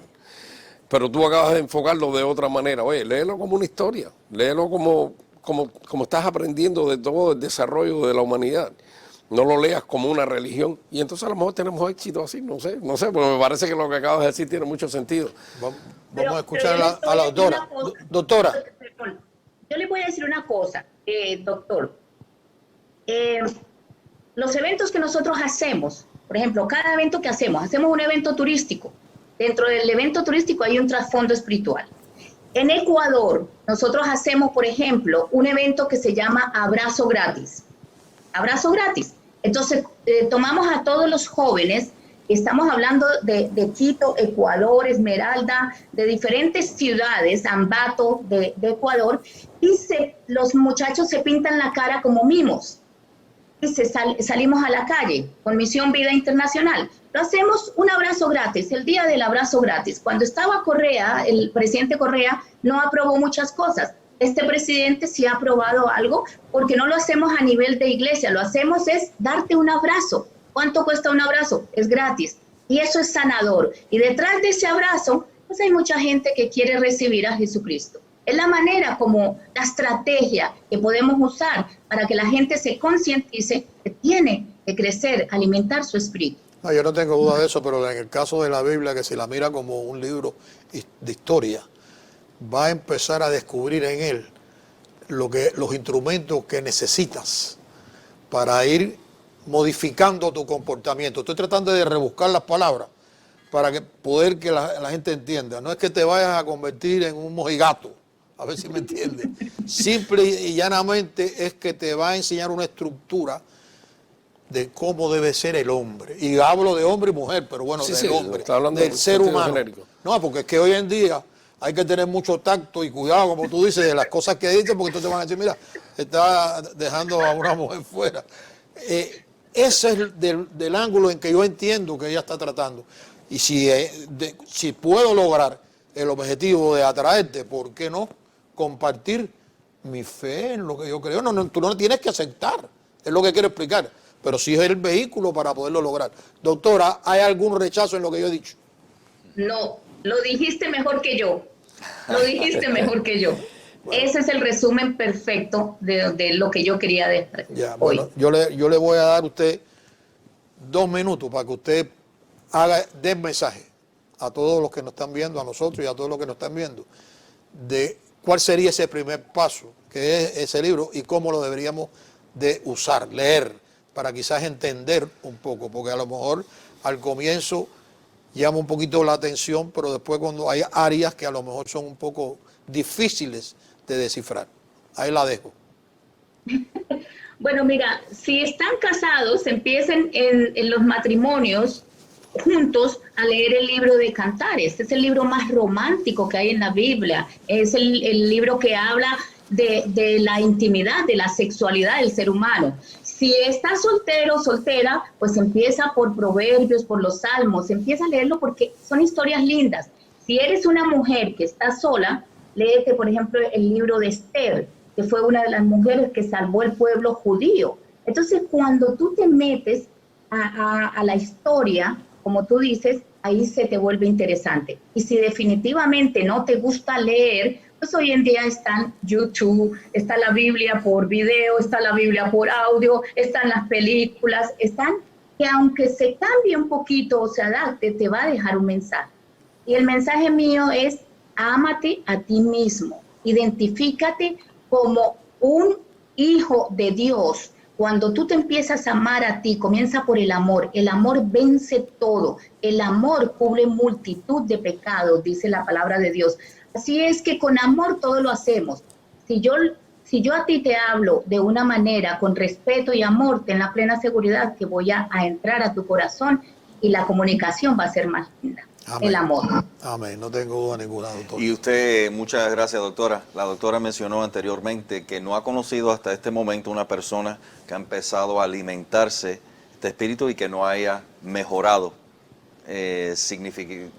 Pero tú acabas de enfocarlo de otra manera. Oye, léelo como una historia, léelo como estás aprendiendo de todo el desarrollo de la humanidad. No lo leas como una religión. Y entonces a lo mejor tenemos éxito así, no sé, porque me parece que lo que acabas de decir tiene mucho sentido. Vamos a escuchar a la doctora. Doctora. Yo le voy a decir una cosa, doctor. Los eventos que nosotros hacemos, por ejemplo, cada evento que hacemos un evento turístico. Dentro del evento turístico hay un trasfondo espiritual. En Ecuador, nosotros hacemos, por ejemplo, un evento que se llama Abrazo Gratis. Abrazo Gratis. Entonces, tomamos a todos los jóvenes, estamos hablando de Quito, Ecuador, Esmeralda, de diferentes ciudades, Ambato, de Ecuador, y los muchachos se pintan la cara como mimos. Y salimos a la calle con Misión Vida Internacional. Lo hacemos un abrazo gratis, el día del abrazo gratis. Cuando estaba Correa, el presidente Correa no aprobó muchas cosas. Este presidente sí ha aprobado algo porque no lo hacemos a nivel de iglesia, lo hacemos es darte un abrazo. ¿Cuánto cuesta un abrazo? Es gratis. Y eso es sanador. Y detrás de ese abrazo, pues hay mucha gente que quiere recibir a Jesucristo. Es la manera como la estrategia que podemos usar para que la gente se concientice que tiene que crecer, alimentar su espíritu. No, yo no tengo duda de eso, pero en el caso de la Biblia, que se la mira como un libro de historia, va a empezar a descubrir en él los instrumentos que necesitas para ir modificando tu comportamiento. Estoy tratando de rebuscar las palabras para poder que la gente entienda. No es que te vayas a convertir en un mojigato, a ver si me entiende. Simple y llanamente es que te va a enseñar una estructura de cómo debe ser el hombre. Y hablo de hombre y mujer, pero bueno, del hombre, del ser humano. Genérico. No, porque es que hoy en día hay que tener mucho tacto y cuidado, como tú dices, de las cosas que dices, porque entonces van a decir, mira, está dejando a una mujer fuera. Ese es del ángulo en que yo entiendo que ella está tratando. Y si puedo lograr el objetivo de atraerte, ¿por qué no compartir mi fe en lo que yo creo? No, tú no tienes que aceptar, es lo que quiero explicar, pero sí es el vehículo para poderlo lograr. Doctora, ¿hay algún rechazo en lo que yo he dicho? No, lo dijiste mejor que yo. Lo dijiste mejor que yo. Bueno. Ese es el resumen perfecto de lo que yo quería decir hoy. Bueno, yo le voy a dar a usted 2 minutos para que usted dé mensaje a todos los que nos están viendo, a nosotros y a todos los que nos están viendo, de cuál sería ese primer paso, que es ese libro, y cómo lo deberíamos de usar, leer, para quizás entender un poco, porque a lo mejor al comienzo llama un poquito la atención, pero después cuando hay áreas que a lo mejor son un poco difíciles de descifrar. Ahí la dejo. Bueno, mira, si están casados, empiecen en los matrimonios juntos a leer el libro de Cantares. Este es el libro más romántico que hay en la Biblia. Es el libro que habla de la intimidad, de la sexualidad del ser humano. Si estás soltero o soltera, pues empieza por Proverbios, por los Salmos, empieza a leerlo porque son historias lindas. Si eres una mujer que está sola, léete, por ejemplo, el libro de Esther, que fue una de las mujeres que salvó el pueblo judío. Entonces, cuando tú te metes a la historia, como tú dices, ahí se te vuelve interesante. Y si definitivamente no te gusta leer, pues hoy en día están YouTube, está la Biblia por video, está la Biblia por audio, están las películas, están que aunque se cambie un poquito o se adapte, te va a dejar un mensaje. Y el mensaje mío es, ámate a ti mismo, identifícate como un hijo de Dios. Cuando tú te empiezas a amar a ti, comienza por el amor vence todo, el amor cubre multitud de pecados, dice la palabra de Dios. Así es que con amor todo lo hacemos. Si yo a ti te hablo de una manera con respeto y amor, ten la plena seguridad que voy a entrar a tu corazón y la comunicación va a ser más linda. Amén. El amor. Amén, no tengo duda ninguna, doctor. Y usted, muchas gracias, doctora. La doctora mencionó anteriormente que no ha conocido hasta este momento una persona que ha empezado a alimentarse este espíritu y que no haya mejorado significantly,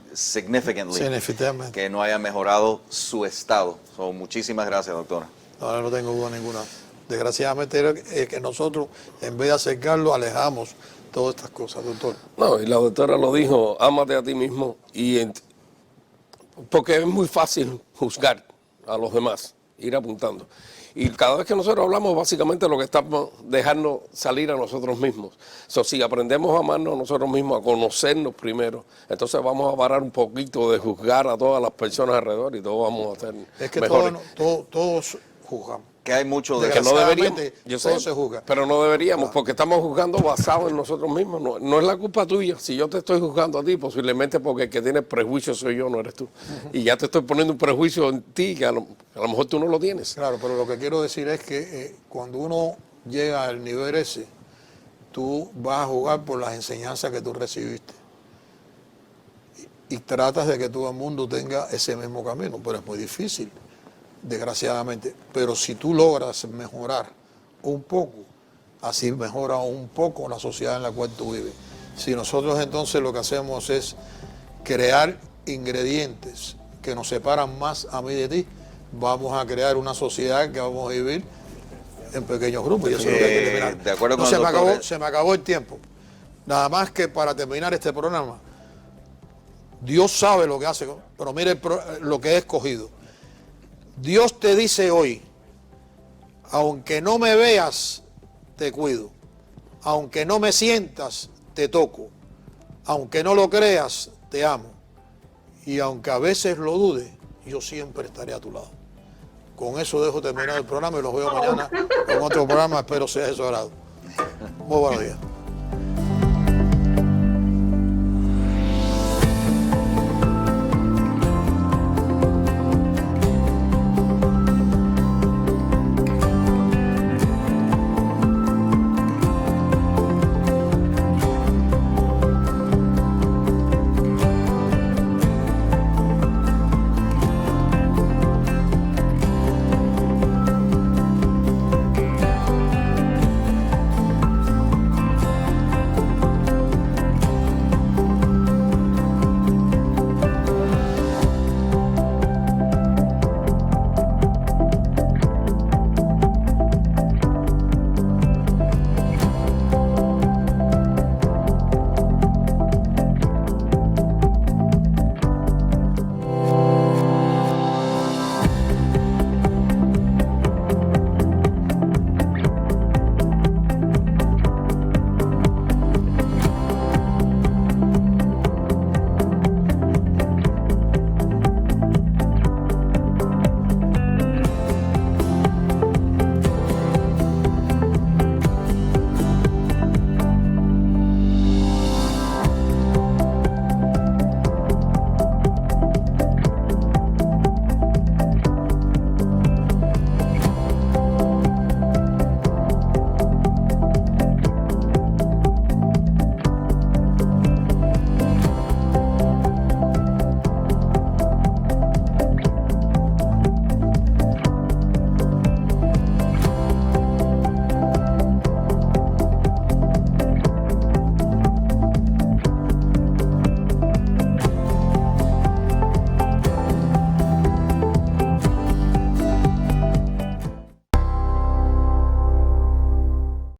que no haya mejorado su estado. Muchísimas gracias, doctora. Ahora no tengo duda ninguna. Desgraciadamente que nosotros, en vez de acercarlo, alejamos todas estas cosas, doctor. No, y la doctora lo dijo, ámate a ti mismo, porque es muy fácil juzgar a los demás, ir apuntando. Y cada vez que nosotros hablamos, básicamente lo que estamos dejando salir a nosotros mismos. Si aprendemos a amarnos a nosotros mismos, a conocernos primero, entonces vamos a parar un poquito de juzgar a todas las personas alrededor y todos vamos a ser Es que mejores. todos juzgamos. Que hay mucho de Que no deberíamos, Desgraciadamente, yo sé, todo se juzga. pero no deberíamos, porque estamos juzgando basado en nosotros mismos. No es la culpa tuya. Si yo te estoy juzgando a ti, posiblemente porque el que tiene prejuicio soy yo, no eres tú. Y ya te estoy poniendo un prejuicio en ti que a lo mejor tú no lo tienes. Claro, pero lo que quiero decir es que cuando uno llega al nivel ese, tú vas a jugar por las enseñanzas que tú recibiste. Y tratas de que todo el mundo tenga ese mismo camino, pero es muy difícil, desgraciadamente. Pero si tú logras mejorar un poco, así mejora un poco la sociedad en la cual tú vives. Si nosotros entonces lo que hacemos es crear ingredientes que nos separan más a mí de ti, vamos a crear una sociedad que vamos a vivir en pequeños grupos. Y eso es lo que hay que terminar. De acuerdo con No, el doctor, se me acabó el tiempo. Nada más que para terminar este programa, Dios sabe lo que hace, pero mire lo que he escogido. Dios te dice hoy, aunque no me veas, te cuido. Aunque no me sientas, te toco. Aunque no lo creas, te amo. Y aunque a veces lo dudes, yo siempre estaré a tu lado. Con eso dejo terminado el programa y los veo mañana en otro programa. Espero sea de su agrado. Muy buenos días.